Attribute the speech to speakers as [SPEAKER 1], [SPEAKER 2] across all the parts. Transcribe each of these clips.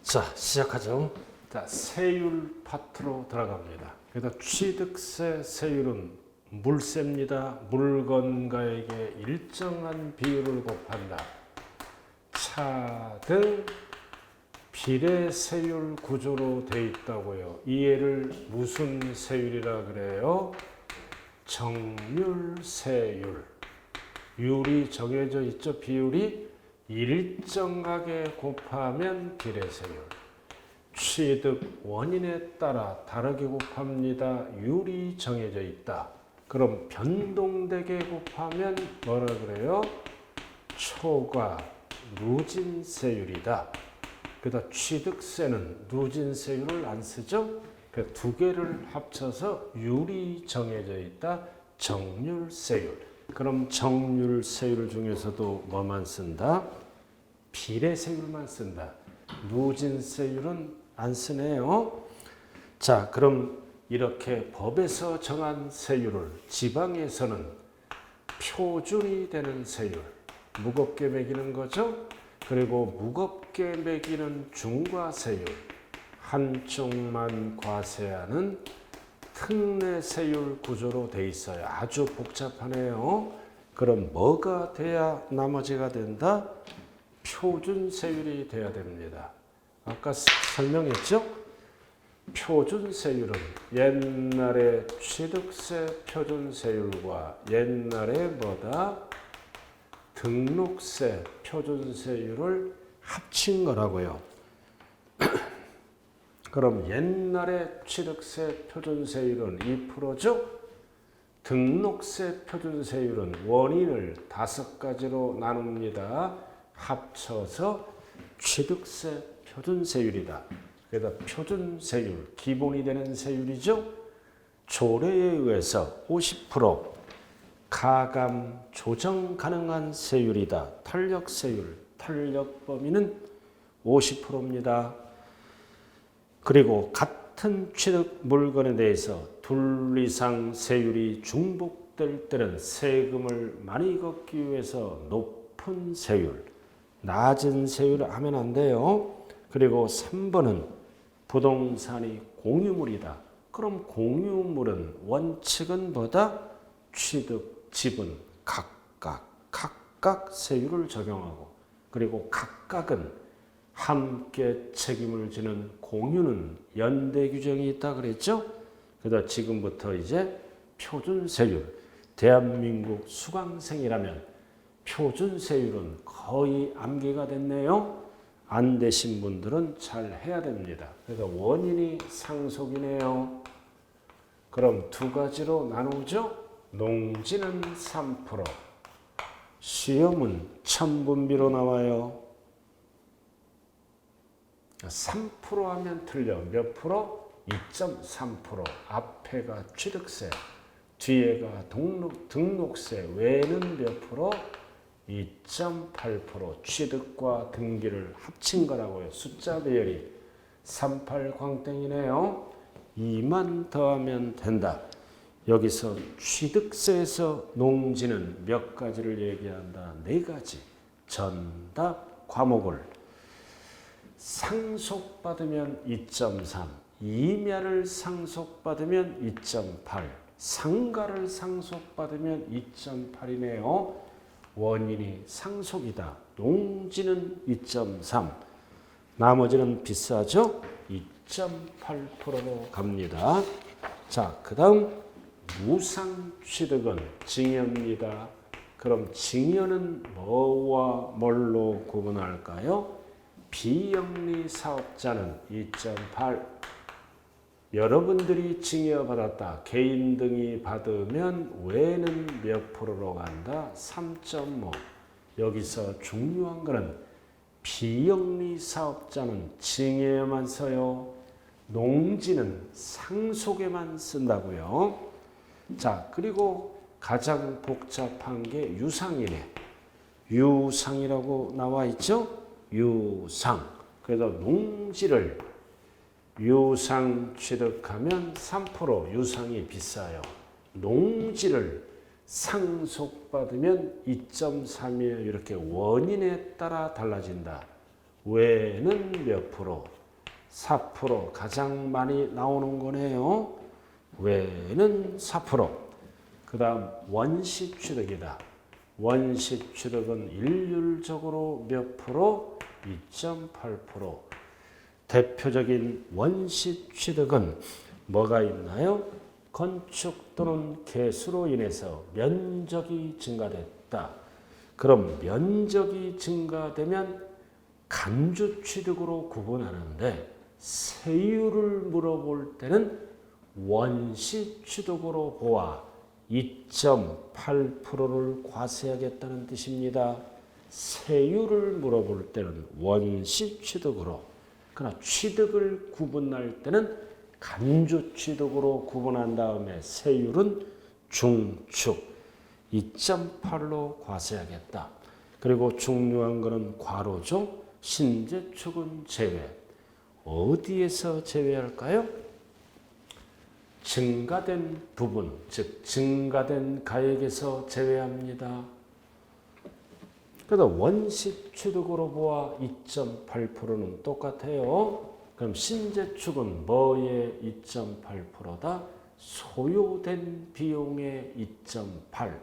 [SPEAKER 1] 자, 시작하죠. 자, 세율 파트로 들어갑니다. 그래서 취득세 세율은 물세입니다. 물건가에게 일정한 비율을 곱한다. 차 등 비례 세율 구조로 되어 있다고요. 이 애를 무슨 세율이라 그래요? 정률 세율. 율이 정해져 있죠. 비율이 일정하게 곱하면 비례세율. 취득 원인에 따라 다르게 곱합니다. 율이 정해져 있다. 그럼 변동되게 곱하면 뭐라 그래요? 초과 누진세율이다. 그래서 취득세는 누진세율을 안 쓰죠. 그 두 개를 합쳐서 율이 정해져 있다. 정률세율. 그럼 정률세율 중에서도 뭐만 쓴다? 비례세율만 쓴다. 누진세율은 안 쓰네요. 자, 그럼 이렇게 법에서 정한 세율을 지방에서는 표준이 되는 세율, 무겁게 매기는 거죠. 그리고 무겁게 매기는 중과세율, 한쪽만 과세하는 특례세율 구조로 돼 있어요. 아주 복잡하네요. 그럼 뭐가 돼야 나머지가 된다? 표준세율이 돼야 됩니다. 아까 설명했죠? 표준세율은 옛날에 취득세 표준세율과 옛날에 뭐다? 등록세 표준세율을 합친 거라고요. 그럼 옛날에 취득세 표준세율은 2%죠? 등록세 표준세율은 원인을 5가지로 나눕니다. 합쳐서 취득세 표준세율이다. 그래서 표준세율, 기본이 되는 세율이죠. 조례에 의해서 50% 가감 조정 가능한 세율이다. 탄력세율, 탄력 범위는 50%입니다. 그리고 같은 취득 물건에 대해서 둘 이상 세율이 중복될 때는 세금을 많이 걷기 위해서 높은 세율, 낮은 세율을 하면 안 돼요. 그리고 3번은 부동산이 공유물이다. 그럼 공유물은 원칙은 뭐다? 취득, 지분 각각 세율을 적용하고, 그리고 각각은 함께 책임을 지는 공유는 연대 규정이 있다 그랬죠? 그래서 지금부터 이제 표준세율, 대한민국 수강생이라면 표준세율은 거의 암기가 됐네요. 안 되신 분들은 잘 해야 됩니다. 그래서 원인이 상속이네요. 그럼 두 가지로 나누죠? 농지는 3%, 시험은 천분비로 나와요. 3% 하면 틀려. 몇 프로? 2.3%. 앞에가 취득세, 뒤에가 등록세, 외에는 몇 프로? 2.8%. 취득과 등기를 합친 거라고요. 숫자 배열이 38광땡이네요. 2만 더하면 된다. 여기서 취득세에서 농지는 몇 가지를 얘기한다? 4가지. 전답 과목을 상속받으면 2.3, 이멸을 상속받으면 2.8, 상가를 상속받으면 2.8이네요. 원인이 상속이다. 농지는 2.3, 나머지는 비싸죠? 2.8%로 갑니다. 자, 그 다음 무상취득은 증여입니다. 그럼 증여는 뭐와 뭘로 구분할까요? 비영리 사업자는 2.8. 여러분들이 증여받았다. 개인 등이 받으면 외는 몇 프로로 간다? 3.5. 여기서 중요한 거는 비영리 사업자는 증여에만 써요. 농지는 상속에만 쓴다고요. 자, 그리고 가장 복잡한 게 유상이네. 유상이라고 나와 있죠? 유상. 그래서 농지를 유상 취득하면 3% 유상이 비싸요. 농지를 상속받으면 2.3이에요. 이렇게 원인에 따라 달라진다. 외는 몇 프로? 4% 가장 많이 나오는 거네요. 외는 4%. 그 다음 원시 취득이다. 원시 취득은 일률적으로 몇 프로? 2.8%. 대표적인 원시 취득은 뭐가 있나요? 건축 또는 개수로 인해서 면적이 증가됐다. 그럼 면적이 증가되면 간주 취득으로 구분하는데 세율을 물어볼 때는 원시 취득으로 보아 2.8%를 과세하겠다는 뜻입니다. 세율을 물어볼 때는 원시 취득으로, 그러나 취득을 구분할 때는 간주 취득으로 구분한 다음에 세율은 중축 2.8로 과세하겠다. 그리고 중요한 것은 괄호죠. 신재축은 제외. 어디에서 제외할까요? 증가된 부분, 즉 증가된 가액에서 제외합니다. 그래서 원시 취득으로 보아 2.8%는 똑같아요. 그럼 신재축은 뭐의 2.8%다? 소요된 비용의 2.8.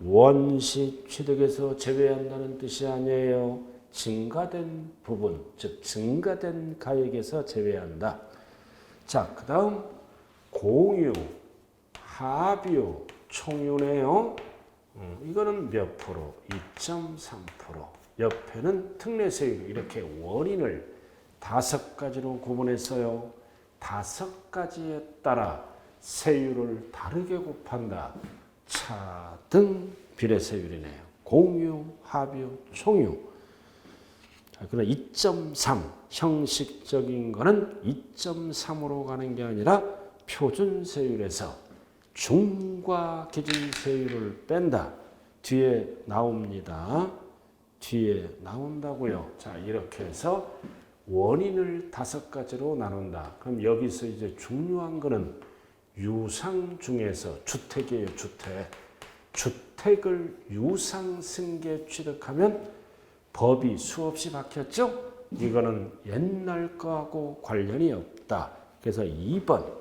[SPEAKER 1] 원시 취득에서 제외한다는 뜻이 아니에요. 증가된 부분, 즉 증가된 가액에서 제외한다. 자, 그 다음 공유, 합유, 총유네요. 이거는 몇 프로? 2.3%. 옆에는 특례세율. 이렇게 원인을 5가지로 구분했어요. 5가지에 따라 세율을 다르게 곱한다. 차등 비례세율이네요. 공유, 합유, 총유. 그럼 2.3 형식적인 거는 2.3으로 가는 게 아니라 표준세율에서 중과 기준세율을 뺀다. 뒤에 나옵니다. 뒤에 나온다고요. 자, 이렇게 해서 원인을 5가지로 나눈다. 그럼 여기서 이제 중요한 거는 유상 중에서 주택이에요. 주택. 주택을 유상 승계 취득하면 법이 수없이 바뀌었죠? 이거는 옛날 거하고 관련이 없다. 그래서 2번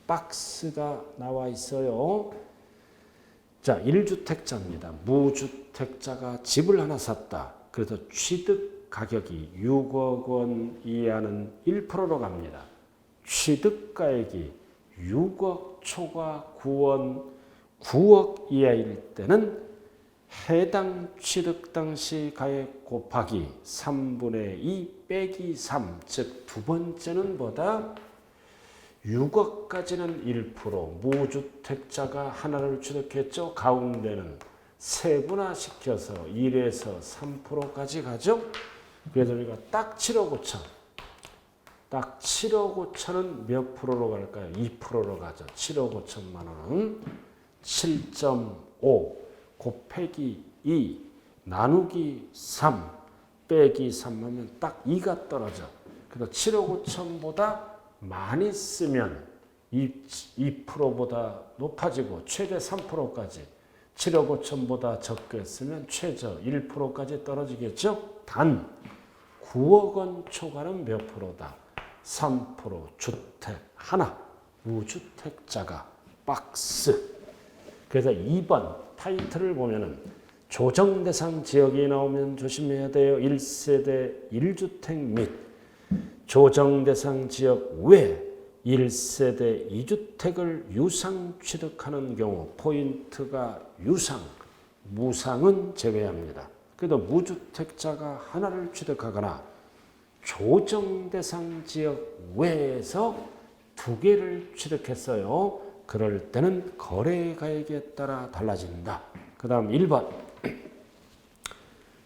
[SPEAKER 1] 박스가 나와 있어요. 자, 1주택자입니다. 무주택자가 집을 하나 샀다. 그래서 취득 가격이 6억 원 이하는 1%로 갑니다. 취득가액이 6억 초과 9억 이하일 때는 해당 취득 당시 가액 곱하기 3분의 2 빼기 3, 즉 두 번째는 뭐다? 6억까지는 1%, 무주택자가 하나를 취득했죠. 가운데는 세분화시켜서 1에서 3%까지 가죠. 그래서 우리가 딱 7억 5천. 딱 7억 5천은 몇 프로로 갈까요? 2%로 가죠. 7억 5천만 원은 7.5 곱하기 2 나누기 3 빼기 3 하면 딱 2가 떨어져. 그래서 7억 5천보다 많이 쓰면 2%보다 높아지고 최대 3%까지 7억 5천보다 적게 쓰면 최저 1%까지 떨어지겠죠. 단 9억 원 초과는 몇 프로다? 3%. 주택 하나, 무주택자가 박스. 그래서 2번 타이틀을 보면은 조정대상 지역이 나오면 조심해야 돼요. 1세대 1주택 및 조정대상 지역 외 1세대 2주택을 유상 취득하는 경우 포인트가 유상, 무상은 제외합니다. 그래도 무주택자가 하나를 취득하거나 조정대상 지역 외에서 2개를 취득했어요. 그럴 때는 거래가액에 따라 달라진다. 그 다음 1번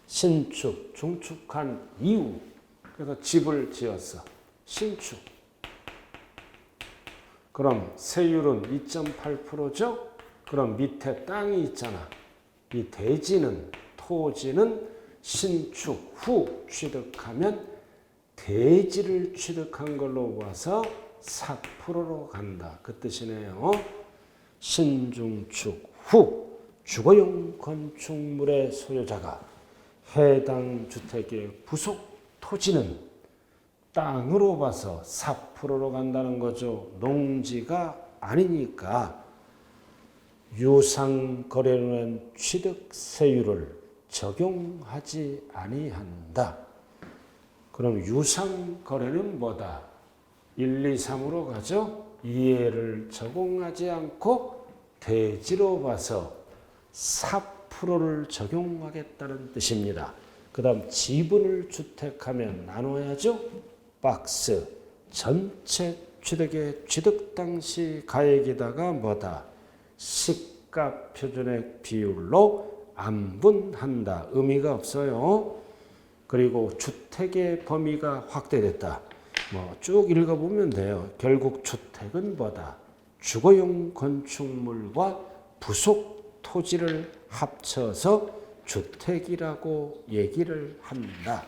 [SPEAKER 1] 신축, 중축한 이후 그래서 집을 지었어. 신축. 그럼 세율은 2.8%죠? 그럼 밑에 땅이 있잖아. 이 대지는, 토지는 신축 후 취득하면 대지를 취득한 걸로 봐서 4%로 간다. 그 뜻이네요. 신중축 후 주거용 건축물의 소유자가 해당 주택의 부속 토지는 땅으로 봐서 4%로 간다는 거죠. 농지가 아니니까 유상거래로는 취득세율을 적용하지 아니한다. 그럼 유상거래는 뭐다? 1, 2, 3으로 가죠. 이해를 적용하지 않고 대지로 봐서 4%를 적용하겠다는 뜻입니다. 그 다음 지분을 주택하면 나눠야죠. 박스 전체 취득의 취득 당시 가액에다가 뭐다? 시가 표준액 비율로 안분한다. 의미가 없어요. 그리고 주택의 범위가 확대됐다. 뭐 쭉 읽어보면 돼요. 결국 주택은 뭐다? 주거용 건축물과 부속 토지를 합쳐서 주택이라고 얘기를 한다.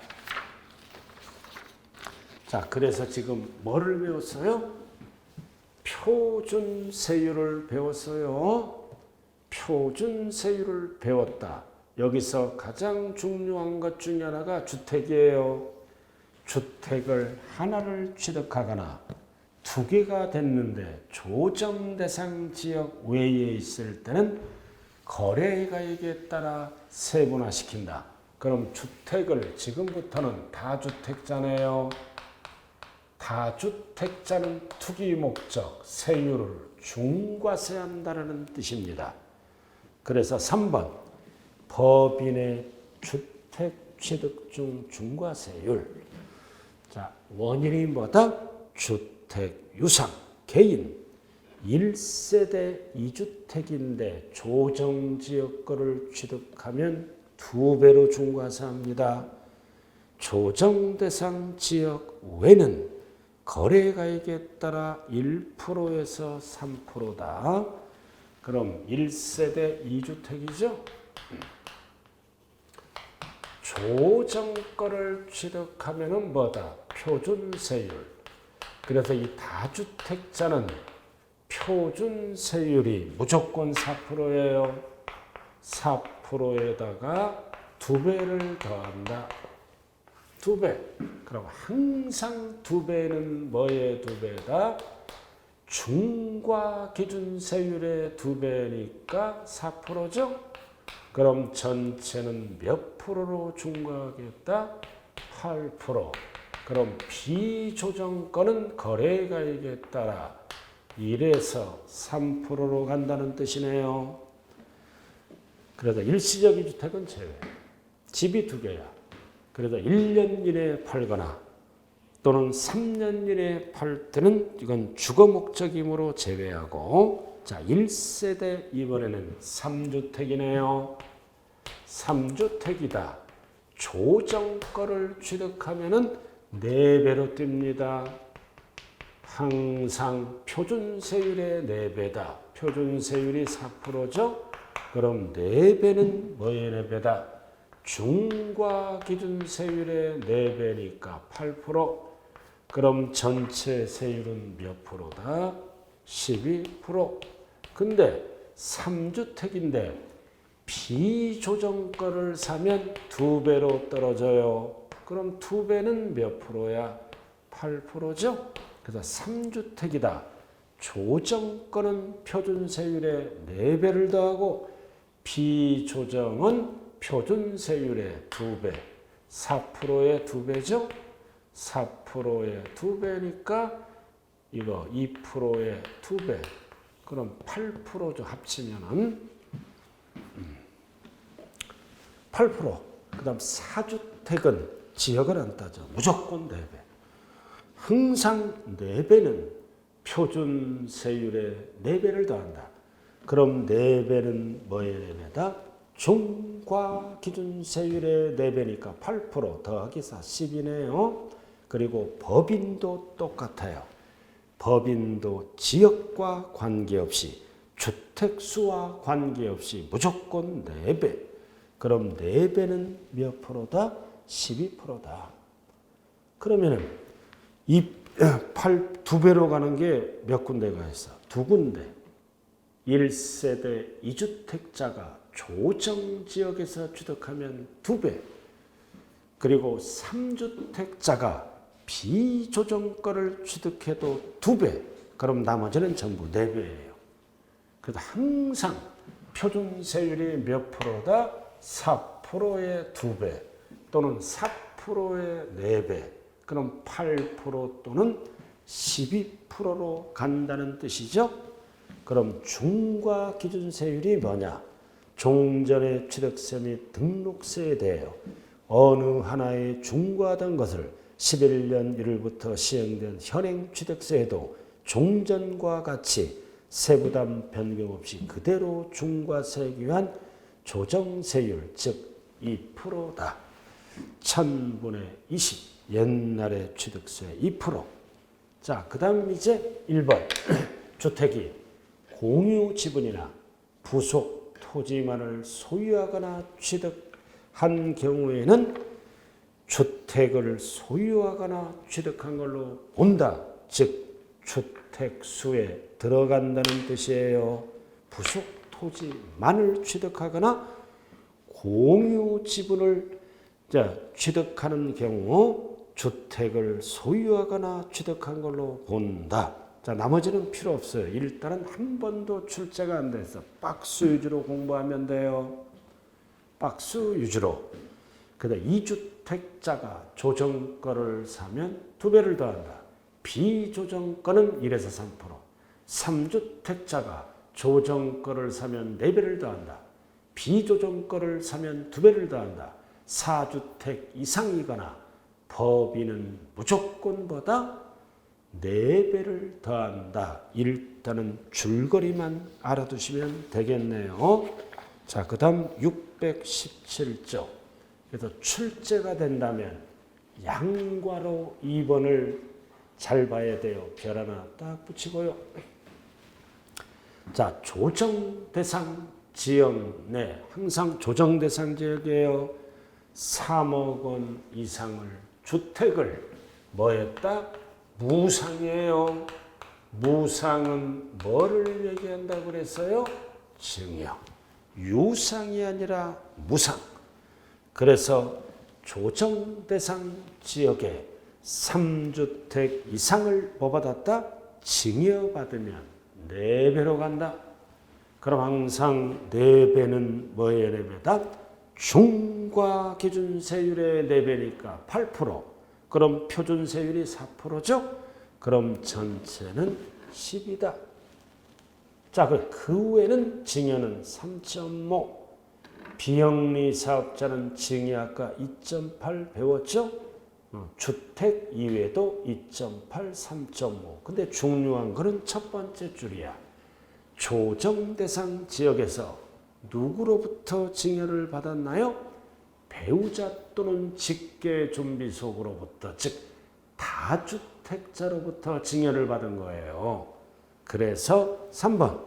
[SPEAKER 1] 자, 그래서 지금 뭐를 배웠어요? 표준세율을 배웠어요. 표준세율을 배웠다. 여기서 가장 중요한 것 중에 하나가 주택이에요. 주택을 하나를 취득하거나 두 개가 됐는데 조정 대상 지역 외에 있을 때는 거래가액에 따라 세분화시킨다. 그럼 주택을 지금부터는 다주택자네요. 다주택자는 투기 목적 세율을 중과세한다는 뜻입니다. 그래서 3번 법인의 주택 취득 중 중과세율. 자, 원인이 뭐다? 주택 유상 개인 1세대 2주택인데 조정지역 거를 취득하면 2배로 중과세합니다. 조정대상 지역 외는 거래가액에 따라 1%에서 3%다. 그럼 1세대 2주택이죠? 조정거를 취득하면은 뭐다? 표준세율. 그래서 이 다주택자는 표준세율이 무조건 4%예요. 4%에다가 2배를 더한다. 2배. 그럼 항상 2배는 뭐의 2배다? 중과 기준세율의 2배니까 4%죠? 그럼 전체는 몇 프로로 중과하겠다? 8%. 그럼 비조정권은 거래가액에 따라 1에서 3%로 간다는 뜻이네요. 그래서 일시적 2주택은 제외. 집이 2개야. 그래서 1년 이내에 팔거나 또는 3년 이내에 팔 때는 이건 주거 목적이므로 제외하고, 자, 1세대 이번에는 3주택이네요. 3주택이다. 조정거를 취득하면은 4배로 뜁니다. 항상 표준세율의 4배다. 표준세율이 4%죠? 그럼 4배는 뭐의 4배다? 중과 기준세율의 4배니까 8%. 그럼 전체 세율은 몇 프로다? 12%. 근데 3주택인데 비조정거를 사면 2배로 떨어져요. 그럼 2배는 몇 프로야? 8%죠? 그래서 3주택이다. 조정거는 표준세율의 4배를 더하고 비조정은 표준세율의 2배. 4%의 2배죠? 4%의 2배니까 이거 2%의 2배. 그럼 8%죠. 합치면은 8%. 그 다음 4주택은 지역을 안 따져. 무조건 4배. 항상 4배는 표준세율의 4배를 더한다. 그럼 4배는 뭐의 4배다? 중과 기준세율의 4배니까 8% 더하기 4, 10이네요. 그리고 법인도 똑같아요. 법인도 지역과 관계없이 주택수와 관계없이 무조건 4배. 그럼 4배는 몇 프로다? 12%다. 그러면은 이 2배로 가는 게 몇 군데가 있어? 2군데. 1세대 2주택자가 조정지역에서 취득하면 2배. 그리고 3주택자가 비조정가를 취득해도 2배. 그럼 나머지는 전부 4배예요. 그래서 항상 표준세율이 몇 프로다? 4%의 2배 또는 4%의 4배. 그럼 8% 또는 12%로 간다는 뜻이죠. 그럼 중과 기준세율이 뭐냐? 종전의 취득세 및 등록세에 대하여 어느 하나에 중과하던 것을 11년 1일부터 시행된 현행 취득세에도 종전과 같이 세부담 변경 없이 그대로 중과세하기 위한 조정세율, 즉 2%다. 1000분의 20, 옛날의 취득세 2%. 자, 그 다음 이제 1번. 주택이 공유 지분이나 부속 토지만을 소유하거나 취득한 경우에는 주택을 소유하거나 취득한 걸로 본다. 즉 주택수에 들어간다는 뜻이에요. 부속 토지만을 취득하거나 공유 지분을 취득하는 경우 주택을 소유하거나 취득한 걸로 본다. 자, 나머지는 필요 없어요. 일단은 한 번도 출제가 안 돼서 박스 위주로 공부하면 돼요. 박스 위주로. 그다음 2주택자가 조정가를 사면 2배를 더한다. 비조정가는 1에서 3%. 3주택자가 조정가를 사면 4배를 더한다. 비조정가를 사면 2배를 더한다. 4주택 이상이거나 법인은 무조건보다 4배를 더한다. 일단은 줄거리만 알아두시면 되겠네요. 자, 그 다음 617조. 그래서 출제가 된다면 양괄호 2번을 잘 봐야 돼요. 별 하나 딱 붙이고요. 자, 조정대상 지역 내 항상 조정대상 지역이에요. 3억 원 이상을 주택을 뭐 했다? 무상이에요. 무상은 뭐를 얘기한다고 그랬어요? 증여. 유상이 아니라 무상. 그래서 조정대상 지역에 3주택 이상을 뭐 받았다? 증여받으면 4배로 간다. 그럼 항상 4배는 뭐의 4배다? 중과 기준세율의 4배니까 8%. 그럼 표준세율이 4%죠? 그럼 전체는 10이다. 자, 그 후에는 증여는 3.5. 비영리 사업자는 증여 아까 2.8 배웠죠? 주택 이외에도 2.8, 3.5. 근데 중요한 거는 첫 번째 줄이야. 조정대상 지역에서 누구로부터 증여를 받았나요? 배우자 또는 직계존비속으로부터, 즉 다주택자로부터 증여를 받은 거예요. 그래서 3번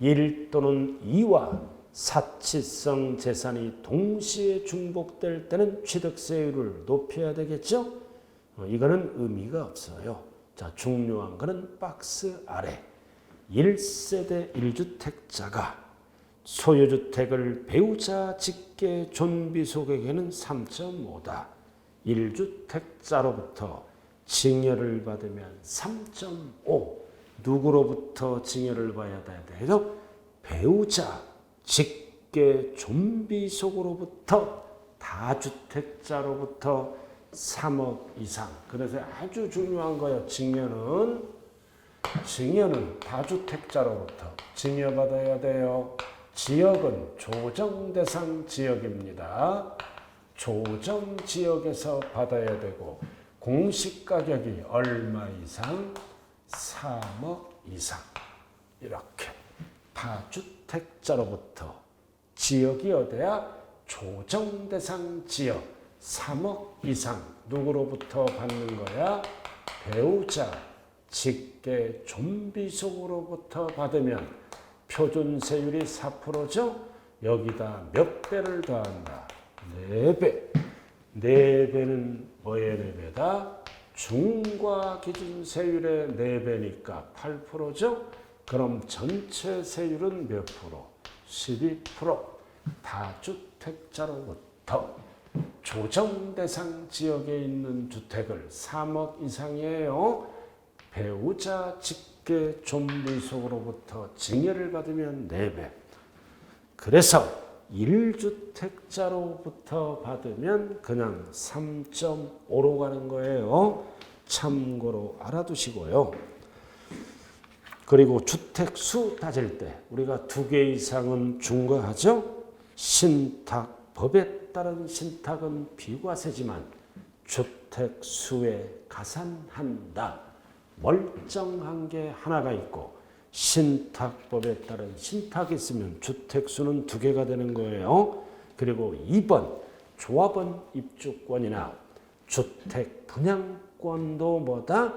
[SPEAKER 1] 1 또는 2와 사치성 재산이 동시에 중복될 때는 취득세율을 높여야 되겠죠? 이거는 의미가 없어요. 자, 중요한 거는 박스 아래 1세대 1주택자가 소유주택을 배우자 직계 존비속에게는 3.5다. 1주택자로부터 증여를 받으면 3.5. 누구로부터 증여를 받아야 돼요? 배우자 직계 존비속으로부터 다주택자로부터 3억 이상. 그래서 아주 중요한 거예요. 증여는 다주택자로부터 증여받아야 돼요. 지역은 조정대상 지역입니다. 조정지역에서 받아야 되고 공시가격이 얼마 이상? 3억 이상. 이렇게 다주택자로부터 지역이 어디야? 조정대상 지역 3억 이상. 누구로부터 받는 거야? 배우자 직계 존비속으로부터 받으면 표준세율이 4%죠? 여기다 몇 배를 더한다? 4배. 4배는 뭐의 4배다? 중과 기준세율의 4배니까 8%죠? 그럼 전체 세율은 몇 프로? 12%. 다주택자로부터 조정 대상 지역에 있는 주택을 3억 이상이에요. 배우자 직계 존불속으로부터 증여를 받으면 4배. 그래서 1주택자로부터 받으면 그냥 3.5로 가는 거예요. 참고로 알아두시고요. 그리고 주택수 따질 때 우리가 2개 이상은 중과하죠. 신탁법에 따른 신탁은 비과세지만 주택수에 가산한다. 멀쩡한 게 하나가 있고 신탁법에 따른 신탁이 있으면 주택수는 2개가 되는 거예요. 그리고 2번 조합원 입주권이나 주택 분양권도 뭐다?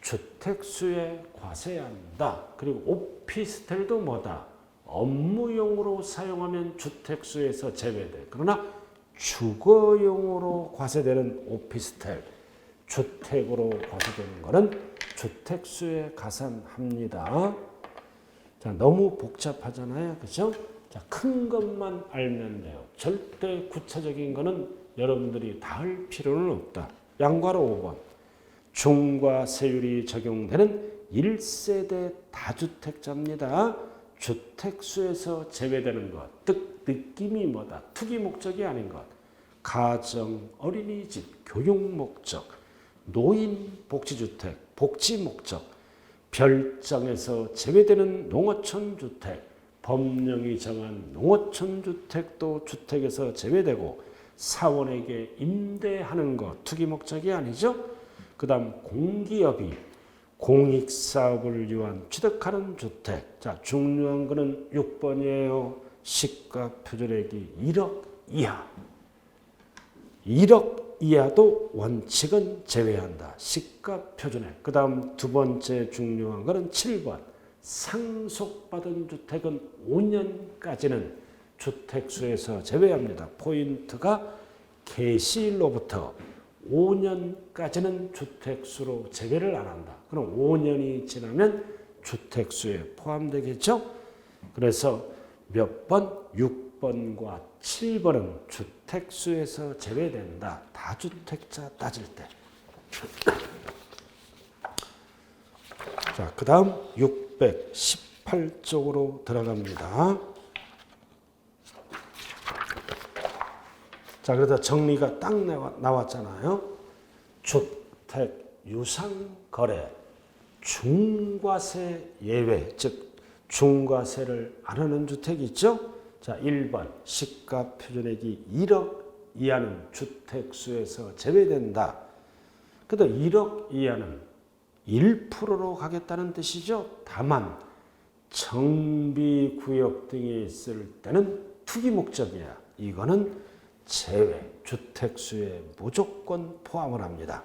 [SPEAKER 1] 주택수에 과세한다. 그리고 오피스텔도 뭐다? 업무용으로 사용하면 주택수에서 제외돼. 그러나 주거용으로 과세되는 오피스텔, 주택으로 과세되는 것은 주택수에 가산합니다. 자, 너무 복잡하잖아요. 그죠? 자, 큰 것만 알면 돼요. 절대 구체적인 거는 여러분들이 다 할 필요는 없다. 양과로 5번. 중과세율이 적용되는 1세대 다주택자입니다. 주택수에서 제외되는 것, 즉 느낌이 뭐다? 투기 목적이 아닌 것. 가정, 어린이집, 교육 목적, 노인 복지주택, 복지 목적, 별정에서 제외되는 농어촌 주택, 법령이 정한 농어촌 주택도 주택에서 제외되고 사원에게 임대하는 것, 투기 목적이 아니죠. 그 다음 공기업이 공익사업을 위한 취득하는 주택. 자, 중요한 거는 6번이에요. 시가 표준액이 1억 이하. 1억 이하도 원칙은 제외한다. 시가 표준액. 그 다음 2번째 중요한 거는 7번. 상속받은 주택은 5년까지는 주택수에서 제외합니다. 포인트가 개시일로부터 5년까지는 주택수로 제외를 안 한다. 그럼 5년이 지나면 주택수에 포함되겠죠? 그래서 몇 번? 6번과 7번은 주택수에서 제외된다. 다주택자 따질 때. 자, 그 다음 618쪽으로 들어갑니다. 자, 그래서 정리가 딱 나왔잖아요. 주택 유상거래 중과세 예외, 즉 중과세를 안 하는 주택이 있죠. 자, 1번 시가 표준액이 1억 이하는 주택수에서 제외된다. 그래도 1억 이하는 1%로 가겠다는 뜻이죠. 다만 정비구역 등이 있을 때는 투기 목적이야. 이거는 제외, 주택수에 무조건 포함을 합니다.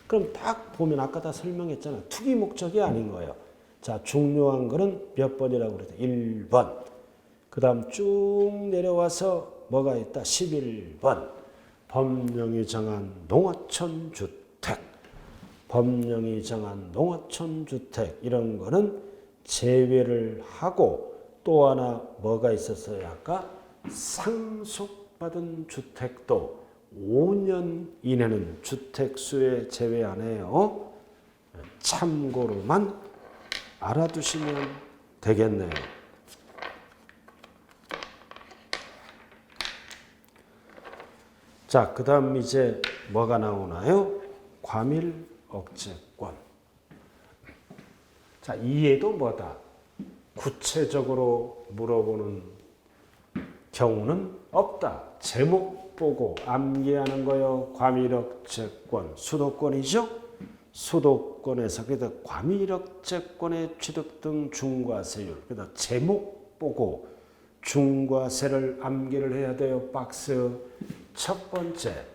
[SPEAKER 1] 그럼 딱 보면 아까 다 설명했잖아. 투기 목적이 아닌 거예요. 자, 중요한 거는 몇 번이라고 그랬죠? 1번. 그 다음 쭉 내려와서 뭐가 있다? 11번. 법령이 정한 농어촌 주택. 법령이 정한 농어촌 주택. 이런 거는 제외를 하고 또 하나 뭐가 있었어요? 아까 상속받은 주택도 5년 이내는 주택수에 제외 안 해요. 참고로만 알아두시면 되겠네요. 자, 그 다음 이제 뭐가 나오나요? 과밀 억제권. 자, 이해도 뭐다? 구체적으로 물어보는 경우는 없다. 제목 보고 암기하는 거요. 과밀억제권, 수도권이죠. 수도권에서 그래서 과밀억제권의 취득 등 중과세율. 그래서 제목 보고 중과세를 암기를 해야 돼요. 박스. 첫 번째,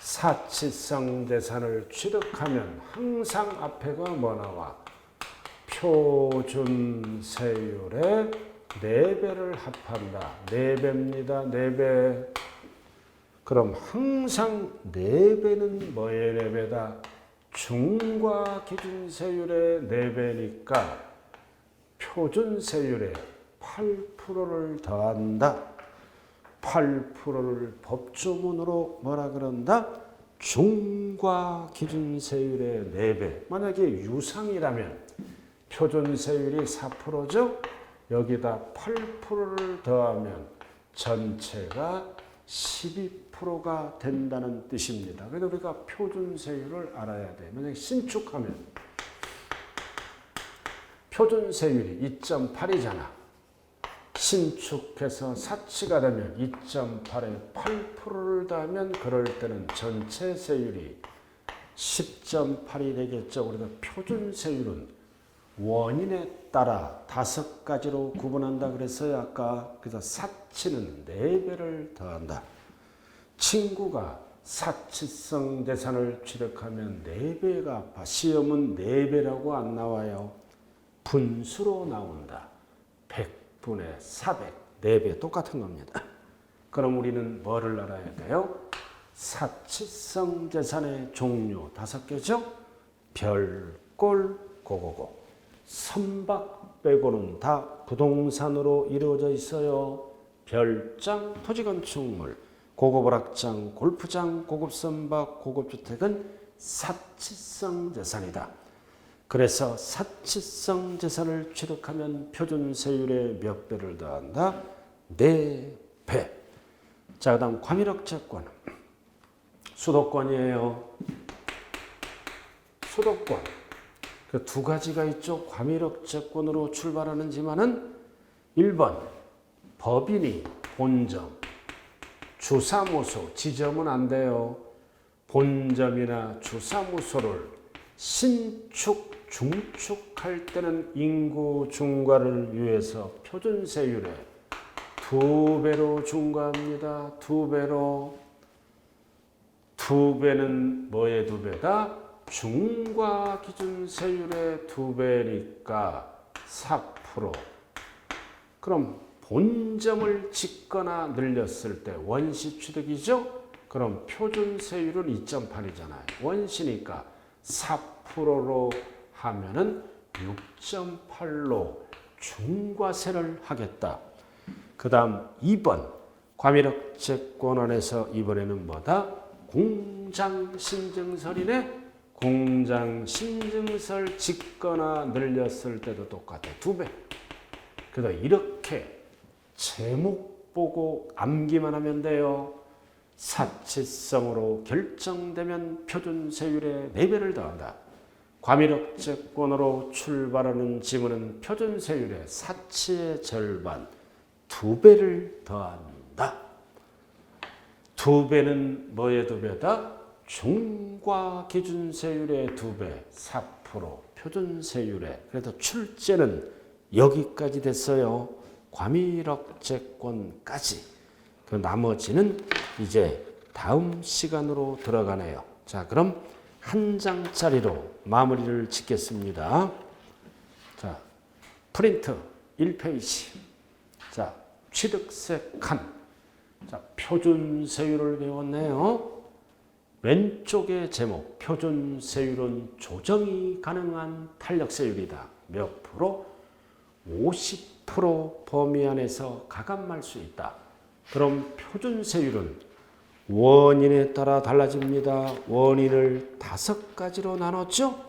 [SPEAKER 1] 사치성 재산을 취득하면 항상 앞에가 뭐 나와? 표준세율의 4배를 합한다. 4배입니다. 4배. 그럼 항상 4배는 뭐의 4배다? 중과기준세율의 4배니까 표준세율의 8%를 더한다. 8%를 법조문으로 뭐라 그런다? 중과 기준세율의 4배. 만약에 유상이라면 표준세율이 4%죠? 여기다 8%를 더하면 전체가 12%가 된다는 뜻입니다. 그래서 우리가 표준세율을 알아야 돼. 만약에 신축하면 표준세율이 2.8이잖아. 신축해서 사치가 되면 2.8에 8%를 더하면 그럴 때는 전체 세율이 10.8이 되겠죠. 그래서 표준세율은 원인에 따라 5가지로 구분한다 그랬어요. 아까. 그래서 사치는 4배를 더한다. 친구가 사치성 재산을 취득하면 4배가 아파. 시험은 4배라고 안 나와요. 분수로 나온다. 100분의 400. 4배 똑같은 겁니다. 그럼 우리는 뭐를 알아야 돼요? 사치성 재산의 종류 5개죠? 별, 꼴, 고고고. 선박 빼고는 다 부동산으로 이루어져 있어요. 별장, 토지건축물, 고급오락장, 골프장, 고급선박, 고급주택은 사치성 재산이다. 그래서 사치성 재산을 취득하면 표준세율의 몇 배를 더한다? 4배. 자, 그 다음 과밀억제권. 수도권이에요. 수도권. 그 2가지가 있죠. 과밀억제권으로 출발하는지만은 1번 법인이 본점, 주사무소, 지점은 안 돼요. 본점이나 주사무소를 신축, 중축할 때는 인구 중과를 위해서 표준세율에 2배로 중과합니다. 2배로. 2배는 뭐의 2배다? 중과 기준세율의 2배니까 4%. 그럼 본점을 짓거나 늘렸을 때 원시 취득이죠? 그럼 표준세율은 2.8이잖아요. 원시니까 4%로 하면은 6.8로 중과세를 하겠다. 그 다음 2번 과밀억제권 안에서 이번에는 뭐다? 공장신증설이네. 공장신증설 짓거나 늘렸을 때도 똑같아. 2배. 그래서 이렇게 제목 보고 암기만 하면 돼요. 사치성으로 결정되면 표준세율의 4배를 더한다. 과밀억제권으로 출발하는 지문은 표준세율의 사치의 절반 2배를 더한다. 2배는 뭐의 2배다? 중과 기준세율의 2배 4% 표준세율의. 그래서 출제는 여기까지 됐어요. 과밀억제권까지. 그 나머지는 이제 다음 시간으로 들어가네요. 자, 그럼 한 장짜리로 마무리를 짓겠습니다. 자, 프린트 1페이지. 자, 취득세 칸. 자, 표준세율을 배웠네요. 왼쪽의 제목, 표준세율은 조정이 가능한 탄력세율이다. 몇 프로? 50% 범위 안에서 가감할 수 있다. 그럼 표준세율은 원인에 따라 달라집니다. 원인을 5가지로 나눴죠?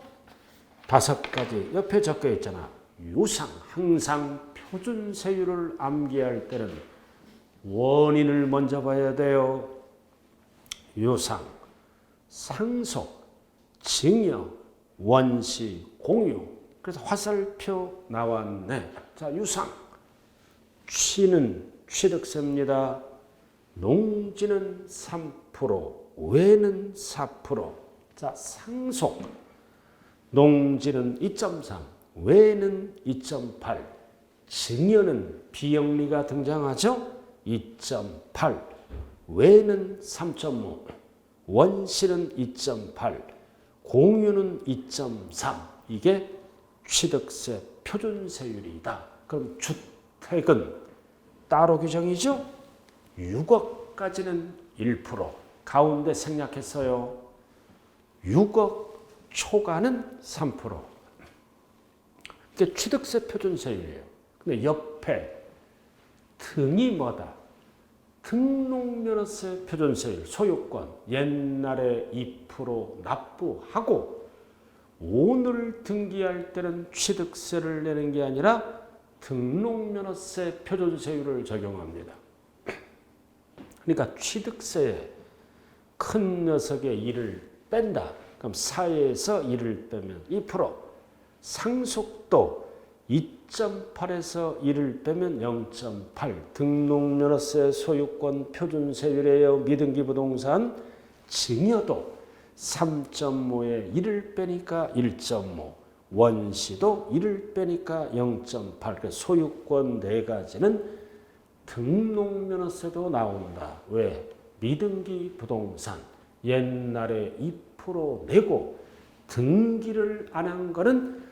[SPEAKER 1] 5가지. 옆에 적혀 있잖아. 유상. 항상 표준세율을 암기할 때는 원인을 먼저 봐야 돼요. 유상, 상속, 증여, 원시, 공유. 그래서 화살표 나왔네. 자, 유상. 취는 취득세입니다. 농지는 3%, 외는 4%. 자, 상속. 농지는 2.3, 외는 2.8. 증여는 비영리가 등장하죠? 2.8. 외는 3.5. 원실은 2.8. 공유는 2.3. 이게 취득세 표준세율이다. 그럼 주택은 따로 규정이죠? 6억까지는 1%. 가운데 생략했어요. 6억 초과는 3%. 이게 취득세 표준세율이에요. 근데 옆에 등이 뭐다? 등록면허세 표준세율 소유권 옛날에 2% 납부하고 오늘 등기할 때는 취득세를 내는 게 아니라 등록면허세 표준세율을 적용합니다. 그러니까 취득세에 큰 녀석의 1을 뺀다. 그럼 4에서 1을 빼면 2%, 상속도 2.8에서 1을 빼면 0.8. 등록면허세 소유권 표준세율이에요. 미등기 부동산. 증여도 3.5에 1을 빼니까 1.5. 원시도 1을 빼니까 0.8. 소유권 4가지는 등록면허세도 나온다. 왜? 미등기 부동산. 옛날에 2% 내고 등기를 안 한 거는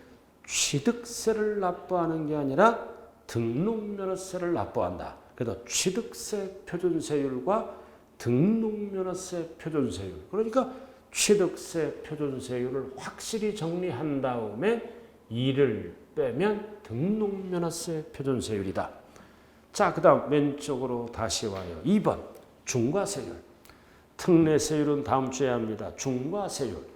[SPEAKER 1] 취득세를 납부하는 게 아니라 등록면허세를 납부한다. 그래서 취득세 표준세율과 등록면허세 표준세율. 그러니까 취득세 표준세율을 확실히 정리한 다음에 2를 빼면 등록면허세 표준세율이다. 자, 그 다음 왼쪽으로 다시 와요. 2번 중과세율. 특례세율은 다음 주에 합니다. 중과세율.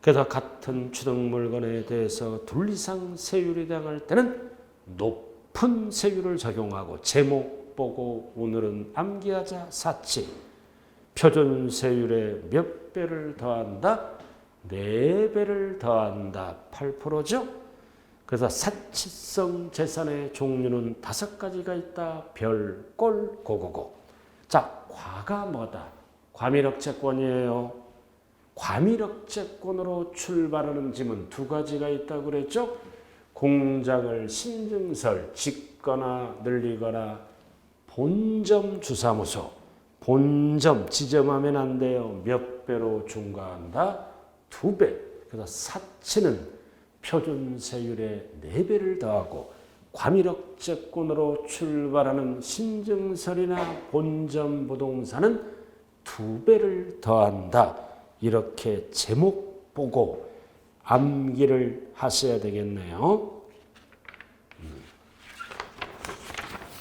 [SPEAKER 1] 그래서 같은 취득 물건에 대해서 둘 이상 세율이 당할 때는 높은 세율을 적용하고 제목 보고 오늘은 암기하자. 사치. 표준세율에 몇 배를 더한다? 4배를 더한다. 8%죠? 그래서 사치성 재산의 종류는 5가지가 있다. 별, 꼴, 고고고. 자, 과가 뭐다? 과밀억채권이에요. 과밀억채권으로 출발하는 짐은 2가지가 있다고 그랬죠? 공장을 신증설 짓거나 늘리거나 본점 주사무소. 본점 지점하면 안 돼요. 몇 배로 중과한다? 2배. 그래서 사치는 표준세율에 4배를 더하고 과밀억채권으로 출발하는 신증설이나 본점 부동산은 2배를 더한다. 이렇게 제목 보고 암기를 하셔야 되겠네요.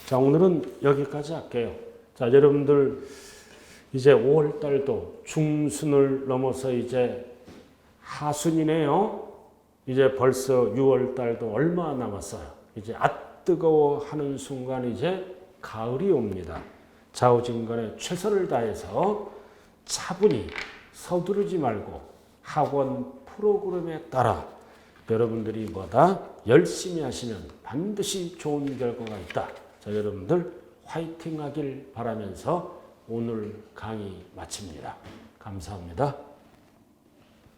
[SPEAKER 1] 자, 오늘은 여기까지 할게요. 자, 여러분들 이제 5월 달도 중순을 넘어서 이제 하순이네요. 이제 벌써 6월 달도 얼마 남았어요. 이제 뜨거워 하는 순간 이제 가을이 옵니다. 좌우진간에 최선을 다해서 차분히 서두르지 말고 학원 프로그램에 따라 여러분들이 뭐다? 열심히 하시면 반드시 좋은 결과가 있다. 자, 여러분들 화이팅 하길 바라면서 오늘 강의 마칩니다. 감사합니다.